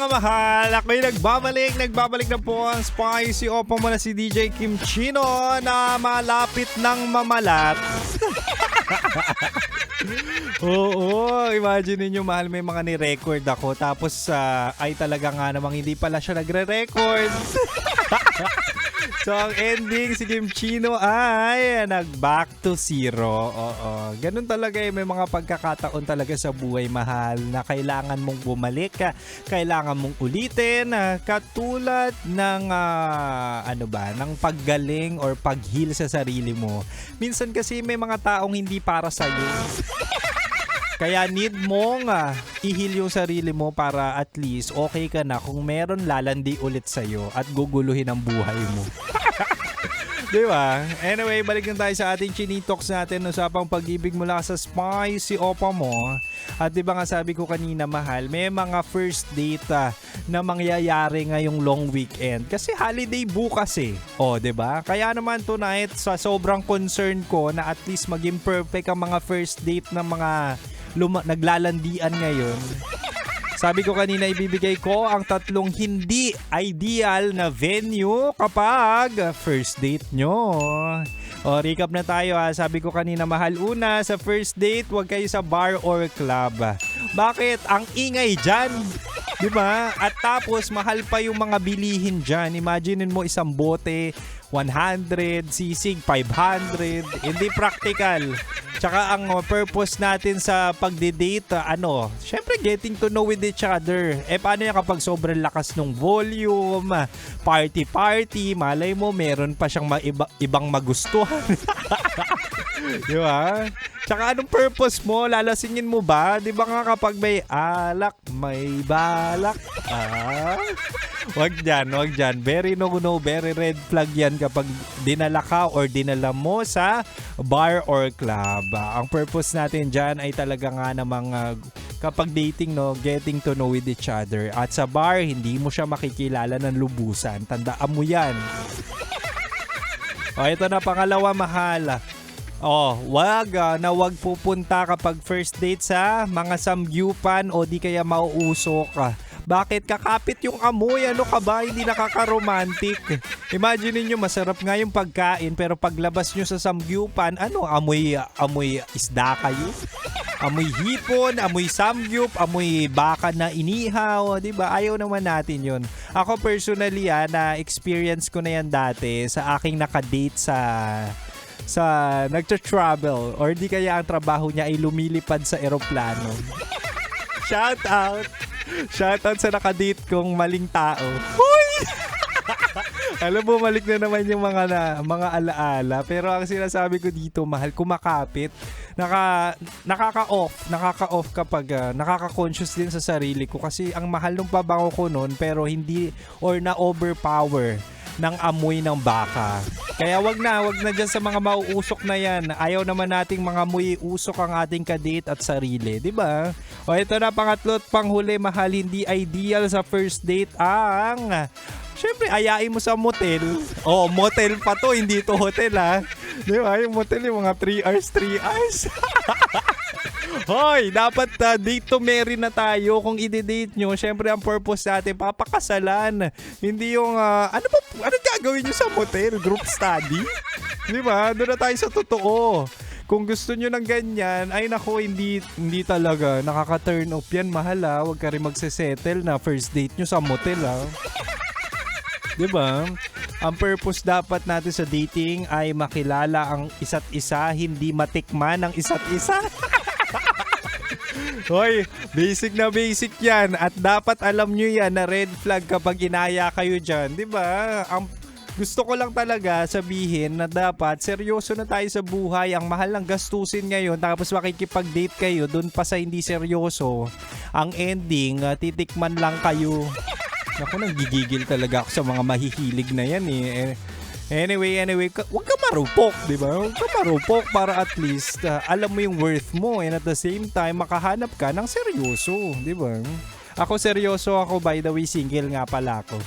mga mahal, ako'y nagbabalik na po ang spicy opa mo na si DJ Kim Chino na malapit ng mamalat. Oo, imagine niyo mahal, may mga ni-record ako tapos ay talaga nga namang hindi pala siya nagre-record. So ang ending si Kim Chino ay nag-back to zero. Oo, ganun talaga may mga pagkakataon talaga sa buhay mahal na kailangan mong bumalik, kailangan mong ulitin, katulad ng ng paggaling or pag-heal sa sarili mo. Minsan kasi may mga taong hindi para sa iyo. Kaya need mong i-heal yung sarili mo para at least okay ka na kung meron lalandi ulit sa'yo at guguluhin ang buhay mo. Diba? Anyway, balik na tayo sa ating chinitox natin. Usapang pag-ibig mula sa spicy opa mo. At diba nga sabi ko kanina mahal, may mga first date na mangyayari ngayong long weekend. Kasi holiday bukas eh. O, diba? Kaya naman tonight, sa sobrang concern ko na at least maging perfect ang mga first date ng mga naglalandian ngayon. Sabi ko kanina, ibibigay ko ang 3 hindi ideal na venue kapag first date nyo. O, recap na tayo ha. Sabi ko kanina, mahal, una, sa first date, huwag kayo sa bar or club. Bakit? Ang ingay dyan. Diba? At tapos, mahal pa yung mga bilihin dyan. Imagine mo isang bote, 100, sisig, 500. Hindi practical. Tsaka ang purpose natin sa pagde-date, syempre getting to know with each other. Paano yan kapag sobrang lakas ng volume, party, malay mo meron pa siyang ibang magustuhan. Di ba? Tsaka anong purpose mo? Lalasingin mo ba? Di ba nga kapag may alak, may balak? Wag dyan. Very no, very red flag yan kapag dinala ka or dinala mo sa bar or club. Ang purpose natin dyan ay talaga nga namang kapag dating, getting to know with each other. At sa bar, hindi mo siya makikilala ng lubusan. Tandaan mo yan. Ito na pangalawa, mahal. Wag pupunta kapag first date sa mga samgyupan o di kaya mauusok. Bakit? Kakapit yung amoy. Ano ka ba? Hindi nakaka-romantic. Imagine niyo masarap nga yung pagkain pero paglabas nyo sa samgyupan, amoy isda kayo? Amoy hipon, amoy samgyup, amoy baka na inihaw. Diba? Ayaw naman natin yun. Ako personally, na-experience ko na yan dati sa aking nakadate sa nagtra-travel or di kaya ang trabaho niya ay lumilipad sa eroplano. Shoutout sa nakadate kong maling tao. Hoy! Alam mo, malik na naman yung mga alaala. Pero ang sinasabi ko dito, mahal, kumakapit. Nakaka-off kapag nakaka-conscious din sa sarili ko. Kasi ang mahal ng pabango ko noon pero hindi or na-overpower ng amoy ng baka. Kaya wag na dyan sa mga mauusok na yan. Ayaw naman nating mga amoy usok ang ating kadate at sarili, di ba? Ito na pangatlo at panghuli, mahal, hindi ideal sa first date ang syempre ayain mo sa motel. Motel pa to, hindi to hotel ha. Di ba? Yung motel yung mga 3 hours. Hoy, dapat date to marry na tayo. Kung i-date nyo, syempre ang purpose natin, papakasalan. Hindi yung, ano gagawin nyo sa motel? Group study? Di ba? Doon na tayo sa totoo. Kung gusto nyo ng ganyan, ay nako, hindi talaga. Nakaka-turn off yan, mahal ha. Huwag ka rin magsisettle na first date nyo sa motel ha. Di ba? Ang purpose dapat natin sa dating ay makilala ang isa't isa, hindi matikman ang isa't isa. Hoy, basic na basic yan. At dapat alam nyo yan na red flag kapag inaya kayo dyan. Diba? Gusto ko lang talaga sabihin na dapat seryoso na tayo sa buhay. Ang mahal ng gastusin ngayon tapos makikipag-date kayo dun pa sa hindi seryoso. Ang ending, titikman lang kayo. Naku, nanggigigil talaga ako sa mga mahihilig na yan eh. Anyway, huwag ka marupok, di ba? Huwag ka marupok para at least alam mo yung worth mo and at the same time makahanap ka ng seryoso, di ba? Ako seryoso ako, by the way, single nga pala ako.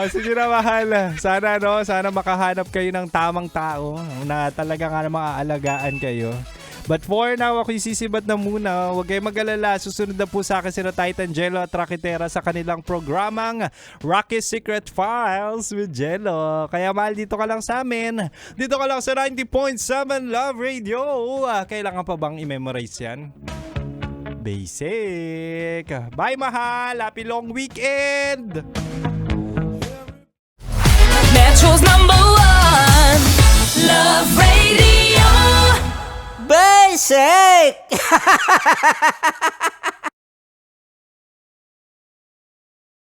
Sige na mahal. Sana makahanap kayo ng tamang tao na talaga nga maaalagaan kayo. But for now, ako sisibat na muna. Huwag kayong mag-alala. Susunod na po sa akin sila Titan Jello at Rocky Terra sa kanilang programang Rocky Secret Files with Jello. Kaya mahal, dito ka lang sa amin. Dito ka lang sa 90.7 Love Radio. Kailangan pa bang i-memorize yan? Basic. Bye, mahal. Happy long weekend. Metro's #1 Love Radio. Basic!